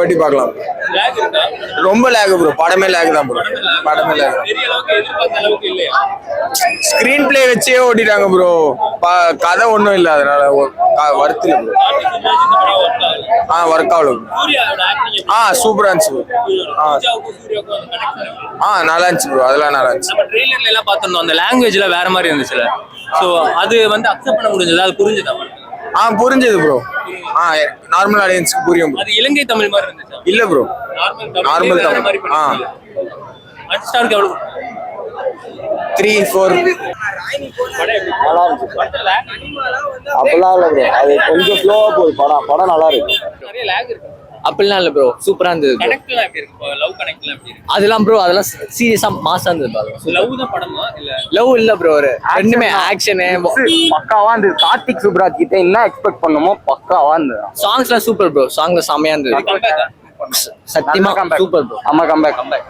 வாட்டி பார்க்கலாம். ரொம்ப லேக் ப்ரோ, படமே லேக் தான் ப்ரோ, படமே லேக். ஸ்கிரீன் பிளே வச்சே ஓட்டிட்டாங்க ப்ரோ, கதை ஒன்றும் இல்லை, அதனால வருத்துல ப்ரோ. ஒர்க் ஆகல. சூப்பரா இருந்துச்சு ப்ரோ. நல்லா இருந்துச்சு ப்ரோ, அதெல்லாம் நல்லா இருந்துச்சு. நம்ம ட்ரெய்லர்ல எல்லாம் பார்த்திருந்தோம், அந்த லாங்குவேஜ்ல வேற மாதிரி இருந்துச்சுல, சோ அது வந்து அக்செப்ட் பண்ண முடிஞ்சது, அது புரிஞ்சுதா? புரிஞ்சது ப்ரோ. நார்மல் ஆடியன்ஸ்க்கு புரியும். அது இலங்கை தமிழ் மாதிரி இருந்துச்சு இல்ல ப்ரோ, நார்மல் தமிழ். அன்ஸ்டாருக்கு எவ்வளவு? 3, 4. நல்லா இருந்துச்சு. அப்படிலாம் இல்லை ப்ரோ, அது கொஞ்சம் ஸ்லோவா போகுது. படம் நல்லா இருக்கு. நிறைய லேக் இருக்கு. அப்படிலாம் இல்லை ப்ரோ, சூப்பரா இருந்தது. கனெக்ட்லாம் எப்படி இருக்கு? லவ் கனெக்ட்லாம் எப்படி இருக்கு? அதெல்லாம் ப்ரோ, அதெல்லாம் சீரியஸா மாசா இருந்தது. லவ் தான் படமா இல்ல? லவ் இல்ல ப்ரோ, ஒரு ரெண்டுமே ஆக்ஷனு பக்காவா இருந்தது. கார்த்திக் சுப்ராஜ் கிட்ட என்ன எக்ஸ்பெக்ட் பண்ணமோ பக்காவா இருந்தது. சாங்ஸ்லாம் சூப்பர் ப்ரோ, சாங்ல செமையா இருந்தது. சத்தியமா சூப்பர் ப்ரோ. ஆமா, கம்பேக்.